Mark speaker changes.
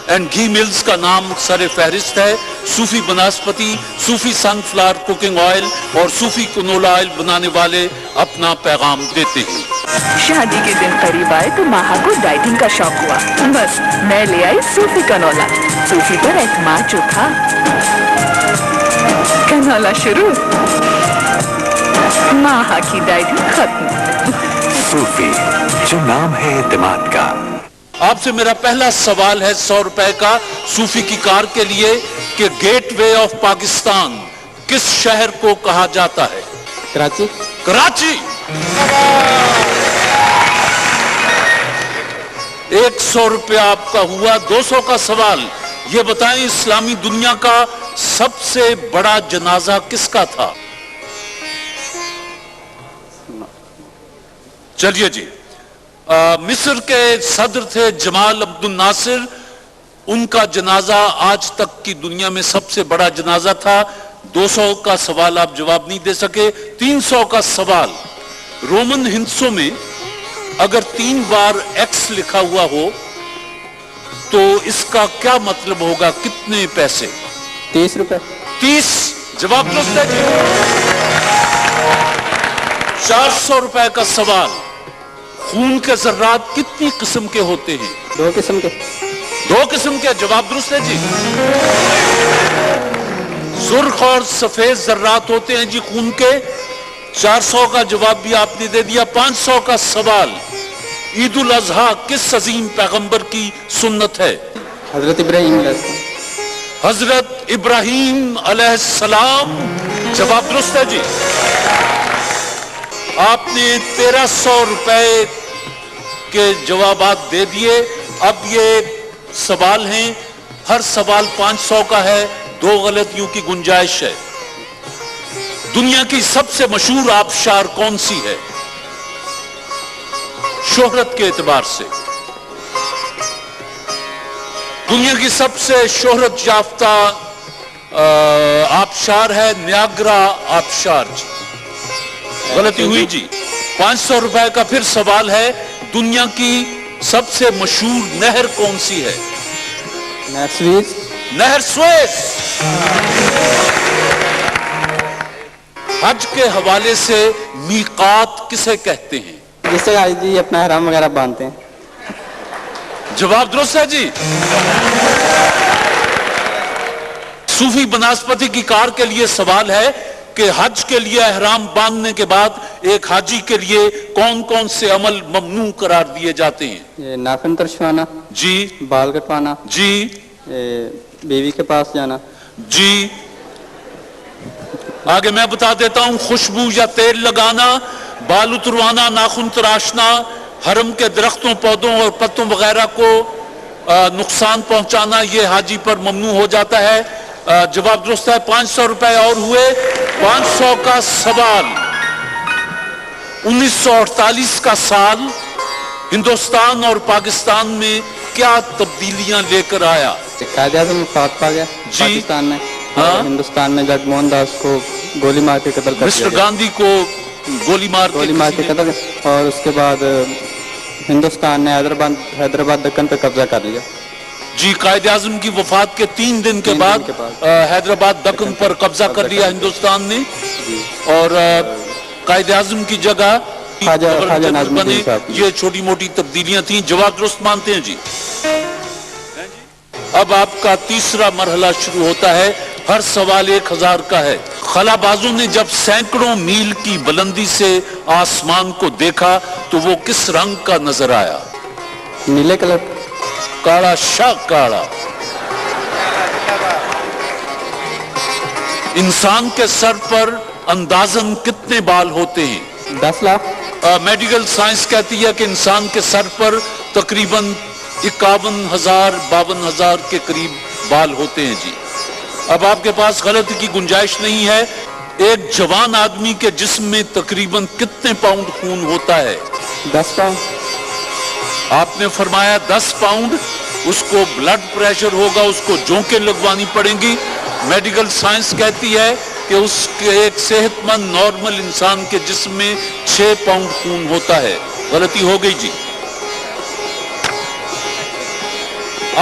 Speaker 1: And ghee mills کا نام سر فہرست ہے. صوفی بناسپتی، صوفی سن فلاور کوکنگ آئل اور صوفی کنولا آئل بنانے والے اپنا پیغام دیتے ہیں.
Speaker 2: شادی کے دن قریب آئے تو ماہا کو ڈائٹنگ کا شوق ہوا. بس میں لے آئی صوفی کنولا. صوفی پر اعتماد جو تھا، کنولا شروع، ماہا کی ڈائٹنگ ختم.
Speaker 3: صوفی، جو نام ہے اعتماد کا.
Speaker 1: آپ سے میرا پہلا سوال ہے 100 روپے کا صوفی کی کار کے لیے کہ گیٹ وے آف پاکستان کس شہر کو کہا جاتا ہے؟
Speaker 4: کراچی.
Speaker 1: کراچی. 100 روپے آپ کا ہوا. 200 کا سوال یہ بتائیں اسلامی دنیا کا سب سے بڑا جنازہ کس کا تھا؟ چلیے جی، مصر کے صدر تھے جمال عبد الناصر. ان کا جنازہ آج تک کی دنیا میں سب سے بڑا جنازہ تھا. 200 کا سوال آپ جواب نہیں دے سکے. 300 کا سوال، رومن ہندسوں میں اگر 3 بار ایکس لکھا ہوا ہو تو اس کا کیا مطلب ہوگا؟ کتنے پیسے؟
Speaker 4: 30 روپے.
Speaker 1: 30. جواب درست ہے جی. 400 روپے کا سوال، خون کے ذرات کتنی قسم کے ہوتے ہیں؟
Speaker 4: 2 قسم کے.
Speaker 1: 2 قسم کے. جواب درست ہے جی. سرخ اور سفید ذرات ہوتے ہیں جی خون کے. 400 کا جواب بھی آپ نے دے دیا. 500 کا سوال، عید الاضحیٰ کس عظیم پیغمبر کی سنت ہے؟
Speaker 4: حضرت ابراہیم علیہ السلام.
Speaker 1: حضرت ابراہیم علیہ السلام. جواب درست ہے جی. آپ نے 1300 روپے کے جوابات دے دیے. اب یہ سوال ہیں، ہر سوال 500 کا ہے. 2 غلطیوں کی گنجائش ہے. دنیا کی سب سے مشہور آبشار کون سی ہے شہرت کے اعتبار سے؟ دنیا کی سب سے شہرت یافتہ آبشار ہے نیاگرا آبشار جی. غلطی ہوئی جی. 500 روپے کا پھر سوال ہے، دنیا کی سب سے مشہور نہر کون سی ہے؟
Speaker 4: نہر سویز.
Speaker 1: نہر سویز. حج کے حوالے سے میقات کسے کہتے ہیں؟
Speaker 4: جس سے حاجی جی اپنا احرام وغیرہ باندھتے ہیں.
Speaker 1: جواب درست ہے جی. صوفی بناسپتی کی کار کے لیے سوال ہے کہ حج کے لیے احرام باندھنے کے بعد ایک حاجی کے لیے کون کون سے عمل ممنوع قرار دیے جاتے ہیں؟
Speaker 4: یہ ناخن ترشوانا
Speaker 1: جی.
Speaker 4: بال کٹوانا
Speaker 1: جی.
Speaker 4: بیوی کے پاس جانا
Speaker 1: جی. آگے میں بتا دیتا ہوں، خوشبو یا تیل لگانا، بال اتروانا، ناخن تراشنا، حرم کے درختوں پودوں اور پتوں وغیرہ کو نقصان پہنچانا، یہ حاجی پر ممنوع ہو جاتا ہے. جواب درست ہے. 500 روپے اور ہوئے. 500 کا سوال، 1948 کا سال ہندوستان اور پاکستان میں کیا تبدیلیاں لے کر آیا؟
Speaker 4: قائد اعظم وفات پا گیا
Speaker 1: جی.
Speaker 4: پاکستان میں.
Speaker 1: ہاں.
Speaker 4: ہندوستان میں جگموہن داس کو گولی مار کے قتل کر دیا
Speaker 1: مسٹر
Speaker 4: گیا.
Speaker 1: گاندھی کو گولی مار کے
Speaker 4: قتل. اور اس کے بعد ہندوستان نے حیدرآباد دکن پہ قبضہ کر لیا.
Speaker 1: جی. قائد اعظم کی وفات کے 3 دن کے بعد حیدرآباد دکن پر قبضہ کر لیا ہندوستان نے. اور قائد اعظم کی جگہ
Speaker 4: خواجہ ناظم
Speaker 1: بنے.
Speaker 4: الدین صاحب.
Speaker 1: یہ چھوٹی موٹی تبدیلیاں تھیں. جواب درست مانتے ہیں جی. اب آپ کا تیسرا مرحلہ شروع ہوتا ہے. ہر سوال 1000 کا ہے. خلا بازوں نے جب سینکڑوں میل کی بلندی سے آسمان کو دیکھا تو وہ کس رنگ کا نظر آیا؟
Speaker 4: نیلے کلر.
Speaker 1: کالا شاہ کالا. انسان کے سر پر اندازاً کتنے بال ہوتے ہیں؟
Speaker 4: 10 لاکھ.
Speaker 1: میڈیکل سائنس کہتی ہے کہ انسان کے سر پر تقریباً 51,000 52,000 کے قریب بال ہوتے ہیں جی. اب آپ کے پاس غلطی کی گنجائش نہیں ہے. ایک جوان آدمی کے جسم میں تقریباً کتنے پاؤنڈ خون ہوتا ہے؟
Speaker 4: 10 پاؤنڈ.
Speaker 1: آپ نے فرمایا 10 پاؤنڈ. اس کو بلڈ پریشر ہوگا، اس کو جونکیں لگوانی پڑیں گی. میڈیکل سائنس کہتی ہے کہ اس کے ایک صحت مند نارمل انسان کے جسم میں 6 پاؤنڈ خون ہوتا ہے. غلطی ہو گئی جی.